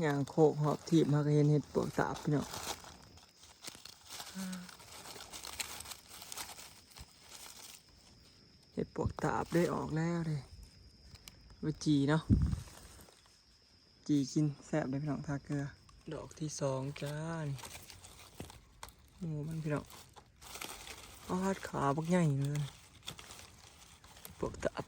อย่างโคกหอบทีบมาก็เห็นเห็ดปวกตาบพี่น้องเห็ดปวกตาบได้ออกแล้วเลยวิจีเนาะจีกินแซ่บเลยพี่น้องทาเกลือดอกที่สองจ้านี่โอ้มันพี่น้องอ้อดขาบักใหญ่เลยปวกตาบ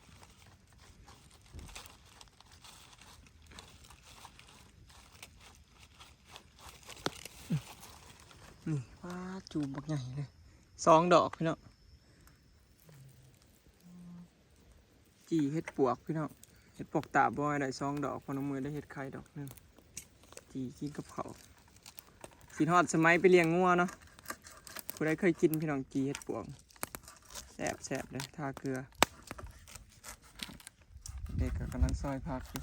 นี่ว้าจูบบักใหญ่เลยสองดอกพี่น้องจีเห็ดปวกพี่น้องเห็ดปวกตาบอยได้สองดอกพอน้องมือได้เห็ดไข่ดอกหนึ่งจีกินกับเขาสีทอดสมัยไปเลี้ยงงัวเนาะผู้ใดเคยกินพี่น้องจีเห็ดปวกแซ่บเลยทาเกลือเด็กกำลังซอยผักอยู่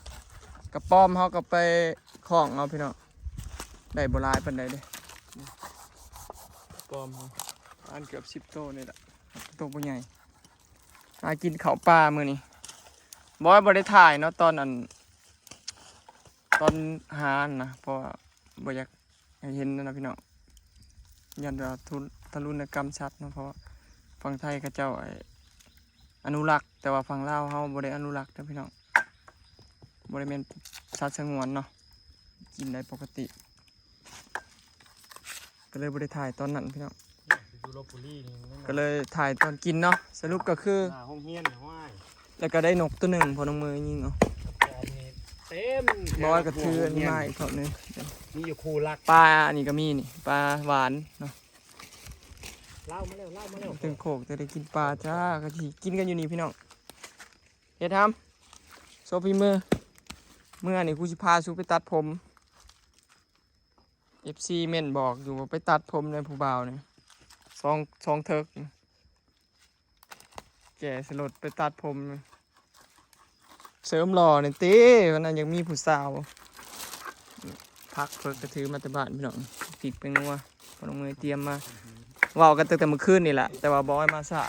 กระป้อมเขาก็ไปคล้องเอาพี่น้องได้โบราณปันใดเด้ป้อมเขาอันเกือบ10 โตนี่แหละโตบ่ใหญ่มากินข้าวปลามื้อนี้บ่ได้ถ่ายเนาะตอนหาอันนะเพราะว่าบ่อยากให้เห็นนะพี่น้องยันว่าทารุณกรรมชัดเนาะเพราะฝั่งไทยเขาเจ้าอนุรักษ์แต่ว่าฝั่งลาวเฮาบ่ได้อนุรักษ์นะพี่น้องบ่ได้แม่นสัตว์สงวนเนาะกินได้ปกติก็เลยบ่ได้ถ่ายตอนนั้นพี่น้องก็เลยถ่ายตอนกินเนาะสรุปก็คือห้องเฮียนห้อยแล้วก็ได้นกตัวหนึ่งพอน้องมือยิงเอาเต็มบอยกับถืออันนี้มาอีกเขาหนึ่งมีอยู่คูรักปลาอันนี้ก็มีนี่ปลาหวานเนาะเล่ามาเร็วตึงโขกจะได้กินปลาจ้าก็ที่กินกันอยู่นี่พี่น้องเฮ็ดทำโซฟีมือเมื่อนี่กูสิพาซูไปตัดผม FC เม่นบอกอยู่ว่าไปตัดผมในผู้บ่าวเนี่ยซองเทิกแก่สลดไปตัดผมเสริมหล่อเนี่ยตีวันนั้นยังมีผู้สาวพักเพิ่งกระถือมาแต่บ้านพี่น้องผิดเป็นงัวพอลงมือเตรียมมาว่าวกันตั้งแต่เมื่อคืนนี่แหละแต่ว่าบอยมาสะ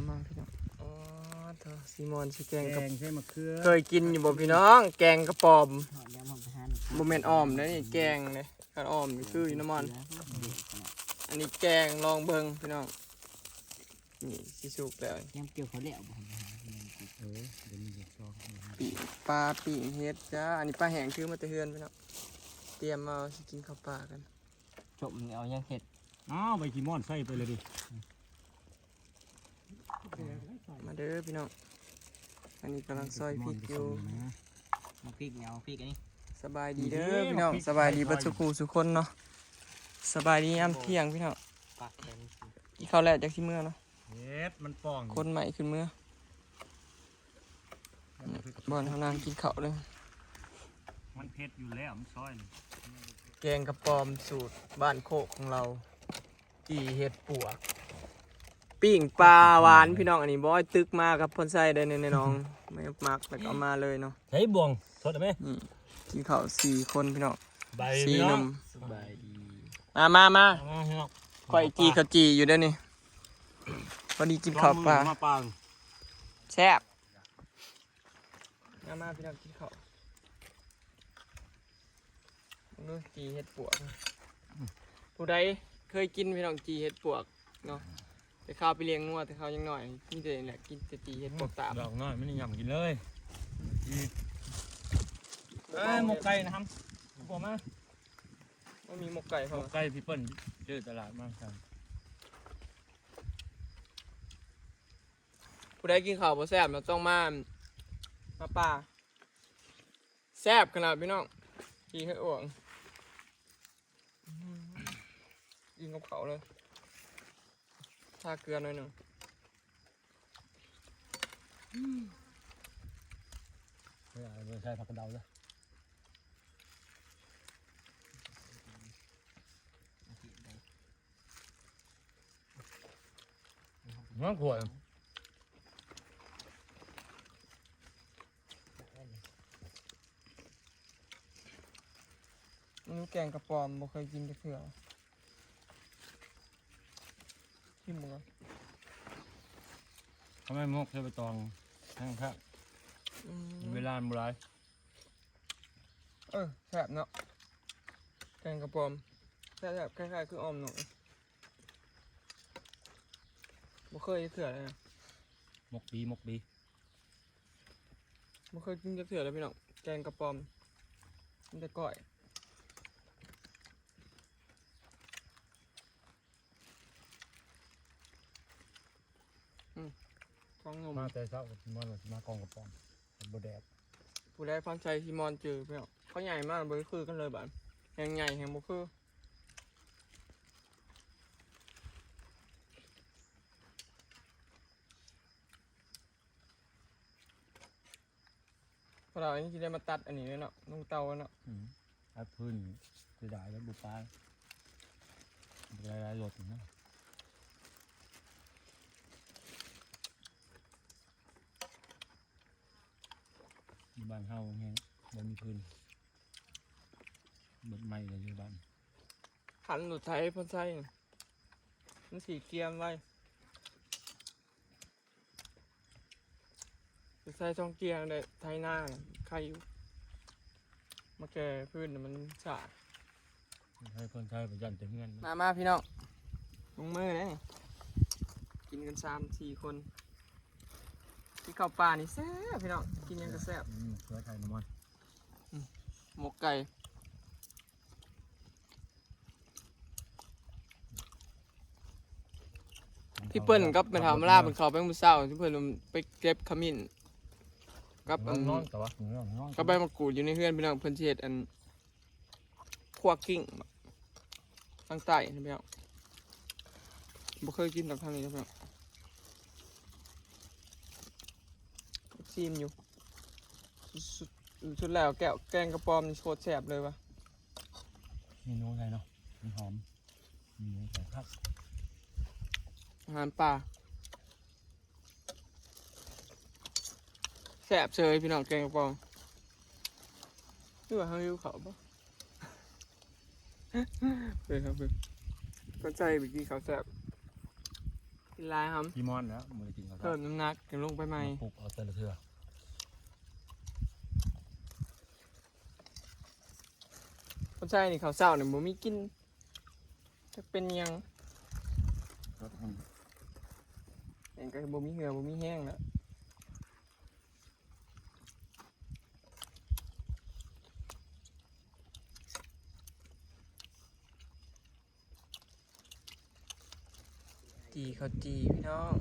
มาพี่น้องอ๋อเธอซีมอนชิแกงกับเคยกินอยู่บ่พี่น้องแกงกระป๋อมบ่แม่นอ้อมนะนี่แกงเลยการอ้อมนี่คืออยู่น้ำมันอันนี้แกงลองเบิ่งพี่น้องนี่สิสุกแล้วยังเกี่ยวเขาแล้วบ่ปีปลาปีเฮ็ดจ้าอันนี้ปลาแห้งคือมาแต่เฮือนพี่น้องเตรียมมาสิกินข้าวปลากันจบเอายังเห็ดใบขี้ม่อนใส่ไปเลยดิมาเด้อพี่น้องอันนี้กำลังซอยพริกอยู่เอาพริกเอาพริกอันนี้สบายดีเด้อพี่น้องสบายดีเบิดสุขสุคนเนาะสบายดียามเที่ยงพี่น้องกินข้าวแล้วจากที่เมื่อเนาะเฮ็ดมันป่องคนใหม่ขึ้นเมื่อบ่อนเขานางกินข้าวเลยมันเผ็ดอยู่แล้วมันซอยแกงกระปอมสูตรบ้านโคกของเราจีเห็ดปวกปิ้งปลาหวานพี่น้องอันนี้บอยตึกมากับพ่นไส้ได้ในน้องไม่มักแล้วก็เอามาเลยเนาะเฮ้ยบ่วงสดไหมนี่กินข้าว4 คนพี่น้อง4 นมสบายดีมาข่อยจีข้าวจีอยู่เด้อนี่พอดีกินข้าวปลาแซ่บมาพี่น้องกินข้าวนู่นจีเห็ดปวกผู้ใดเคยกินพี่น้องจีเห็ดปวกเนาะแต่ข้าวไปเลี้ยงงัวแต่ข้าวยังหน่อยนี่แต่แหละกินแต่จีเห็ดปวกตามดอกน้อยไม่ได้ยำกินเลยหมกไก่นะครับบอกมาว่ามีหมกไก่พอหมกไก่พี่เปิ้ลเจอตลาดมากครับผู้ใดกินข้าวบ่แซ่บเราต้องมาป่าแซ่บขนาดพี่น้องกินให้อ้วงกินกับเขาเลยทาเกลือหน่อยหนึ่งไม่ใช่ผักกระเดาเลยน้ำขวดนี่แกงกระปอมบ่เคยกินแต่เถื่อชิมมือทำไมมกใช้ใบตองแห้งครับเวลาโบราณ แซ่บเนาะแกงกระปอมแซ่บๆคล้ายๆคือออมหนูบ่เคยเถื่อเลยนะ หมกดีหมกดี บ่เคยกินจะเถื่อเลยพี่น้องแกงกระปอมมันจะก่อยท้องนม มาแต่เช้ามันมากองกระป๋องบดแดด ผู้ใดฟังใจซีมอนเจอพี่น้องเขาใหญ่มากบ่คือกันเลยบ้านแหงใหญ่แหงบ่คือพอเราอันนี้จะได้มาตัดอันนี้เลยเนาะนุ่งเตาเนาะ อัดพื้นจะได้แล้วบุปผาหลายๆรถนะบ้านเฮาแห้งบ่มีพื้นเบิดไม้เลยอยู่บ้าน ขันหลุดไทยพ่นไส้มันสีเกียมไว้จะใส่ช่องเกียงเลยไทยหน้าใครอยู่มาแก่พื้นน่ะมันสาด ให้คนไทยไปยันเต็มเงิน มาพี่น้องลงมือเลยกินกัน3-4 คนที่ข้าวปลานี่แซ่บพี่น้องกินยังก็แซ่บ เพื่อไทยน้ำมัน หมกไก่พี่เปิ้ลกับไปถามลาเป็นเขาไปมื้อเช้าที่เพิ่นไปเก็บขมิ้นกับ นอนแต่ว่าเนื้อนอน ก็ใบมะกรูดอยู่ในเฮือนพี่น้องเพิ่นสิเฮ็ดอันคั่วกิ้งทางใต้นะพี่น้องบ่เคยกินดอกทางนี้นะพี่น้องซีมอยู่สุดแล้วแกงกระปอมนี่โคตรแซ่บเลยวะ เมนูอะไรเนาะมันหอมมีใส่ผัก อาหารป่าแซ่บเชยพี่น้องแกงกระปอมนี่ว่าเฮาหิวข้าวบ่ เฮ้ยครับเฮ้ยก็ใจไปกินข้าวแซ่บกินหลายครับ พี่มอนแล้วมือกินเขา เพิ่มน้ำหนักกันลงไปใหม่ ปลุกเอาแต่ละเทือ ก็ใจนี่ข้าวเช้าเนี่ยบ่มีกินจะเป็นหยังเองก็บ่มีเหือบ่มีแห้งแล้วจีข้าวจีพี่น้อง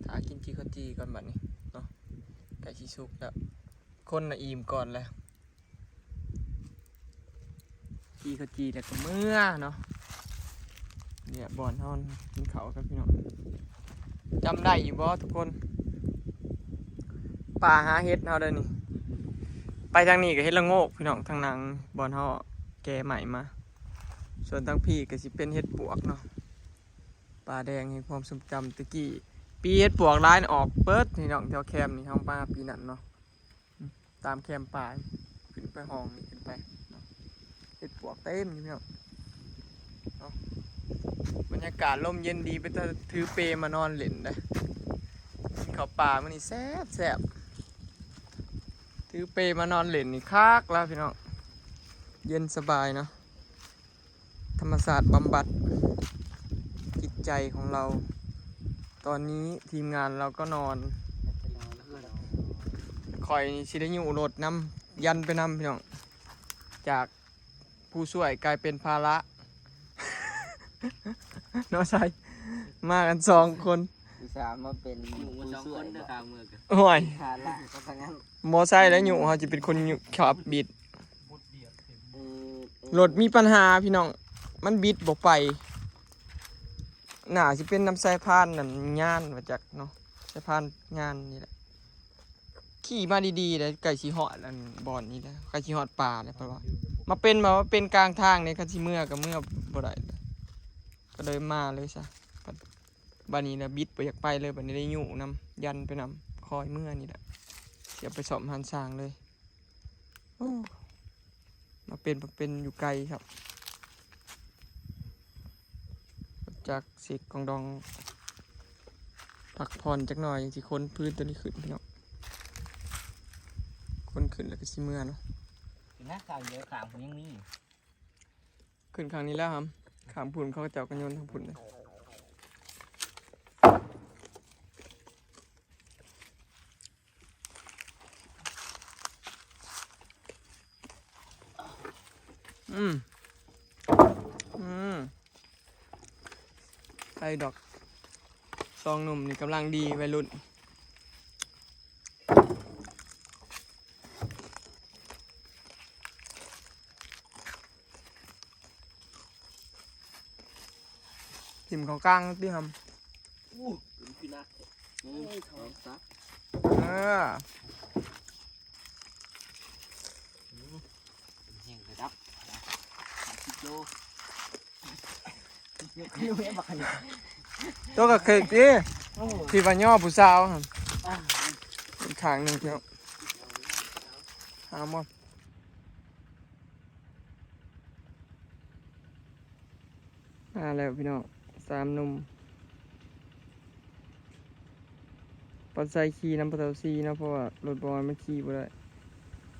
ถ้ากินจีข้าวจีก่อนบัดนี้เนาะไก่ชีสุกแล้วคนน่ะอิ่มก่อนแล้วจีข้าวจีแล้วก็เมื่อเนาะเนี่ยบ่อนเฮากินข้าวครับพี่น้องจำได้อยู่บ่ทุกคนป่าหาเฮ็ดเฮาเด้อนี่ไปทางนี้ก็เฮ็ดละโงกพี่น้องทางหนังบ่อนเฮาแก่ใหม่มาส่วนทางพี่ก็สิเป็นเฮ็ดปวกเนาะป่าแดงแห่งความทรงจำตะกี้ปีเฮ็ดปวกร้ายออกเปิดนี่น้องแถวแคมป์นี่เฮามาปีนั้นเนาะตามแคมป์ป่าขึ้นไปห้องนี่ขึ้นไปเนาะเฮ็ดปวกเต็มอยู่พี่น้องเนาะบรรยากาศลมเย็นดีไปถือเปมานอนเล่นได้กินข้าวป่ามื้อนี้แซ่บถือเปมานอนเล่นนี่คักแล้วพี่น้องเย็นสบายเนาะธรรมศาสตร์บำบัดจิตใจของเราตอนนี้ทีมงานเราก็นอนคอยสิได้อยู่รถน้ำยันไปน้ำพี่น้องจากผู้ช่วยกลายเป็นภาระ น้องชายมากัน2 คน ที่สามมาเป็นผู้ช่วยบ่ โอ้ย ขาดละก็ทั้งนั้น มอไซค์แล้วอยู่เขาจะเป็นคนอยู่ขับบิด เออ รถมีปัญหาพี่น้องมันบิดบ่ไปน่าสิเป็นน้ำสายพานนั่นงานมาจากเนาะสายพานงานนี่แหละขี่มาดีๆเลยไก่ชีหอดอันบอนนี่แหละไก่ชีหอดป่าเลยเพราะว่ามาเป็นแบบว่าเป็นกลางทางในคันที่เมื่อกับเมื่อบ่ได้เลยก็เลยมาเลยซะบัดนี้นะบิดไปอยากไปเลยบัดนี้ได้อยู่นำยันไปนำคอยเมื่อนี่แหละเสียไปสอบหันสร้างเลยโอ้มาเป็นอยู่ไกลครับจากสิกองดองผักผ่อนจักหน่อยอย่างที่คนพื้นตัวนี้ขึ้นพี่น้องคนขึ้นแล้วก็สิเมื่อเนาะ นะข่าวเยอะข่าวผมยังมี ขึ้นครั้งนี้แล้วครับขามพุ่นเขาก็เจ้ากันโยนทางพุ่นเลยอืมไอ้ดอกซองหนุ่มนี่กำลังดีวัยรุ่นทิมเขากลางที่ทำ คือนักท้องซัก เออ แห้งไปรับ10 โลอยู่เอ็มบักขนาด ตัวกับเค้กดิที่ว่าย่อผู้สาวครับอีกข้างหนึ่งเที่ยวหาหมดมาแล้วพี่น้อง3 หนุ่มปัดใส่ขี่น้ำปลาเทาซีนะเพราะว่ารถบอลมันขี่บ่ได้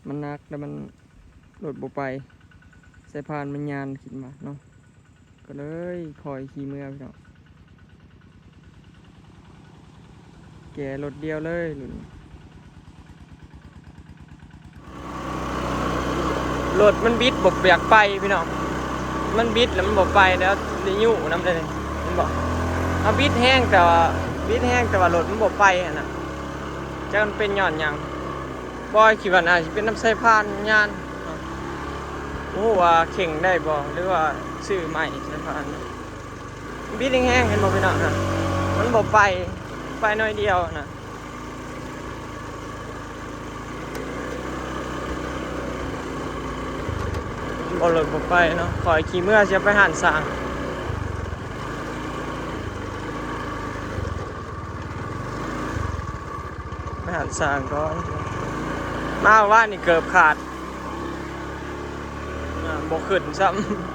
มันหนักแล้วมันรถบ่ไปสายพานมันยานขึ้นมาเนาะก็เลยคอยขี่เมื่อพี่น้องแกรถเดียวเลยรุ่นรถมันบิดบ่อยากไปพี่น้องมันบิดแล้วมันบ่ไปแล้วได้ยู่น้ำได้เลยมันบอกเอาบิดแห้งแต่ว่ารถมันบ่ไปอ่ะนะจะมันเป็นย้อนหยังบอยคิดว่าน่าสิเป็นน้ำสายพานยานเนาะโอ้ว่าเข่งได้บ่หรือว่าซื้อใหม่สายพานนะบิดแห้งๆเห็นบ่พี่น้องนะมันบ่ไปน้อยเดียวนะบ่รถบ่ไปเนาะคอยขี่เมื่อสิไปหันสร้างไปหันสร้างก่อนมาว่านี่เกือบขาดบ่ขึ้นซ้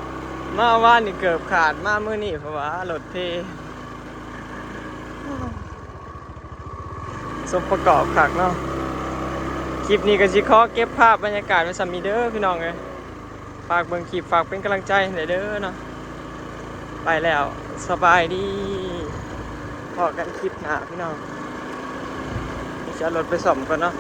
ำมาว่านี่เกือบขาดมามื้อนี้เพราะว่ารถเทสมประกอบคักเนาะคลิปนี้ก็สิขอเก็บภาพบรรยากาศไว้ซ้ำนี้เด้อพี่น้องเอ้ยฝากเบิ่งคลิปฝากเป็นกำลังใจให้เด้อเนาะไปแล้วสบายดีพอกันคลิปหน้าพี่น้องจะเอารถไปซ่อมก่อนเนาะ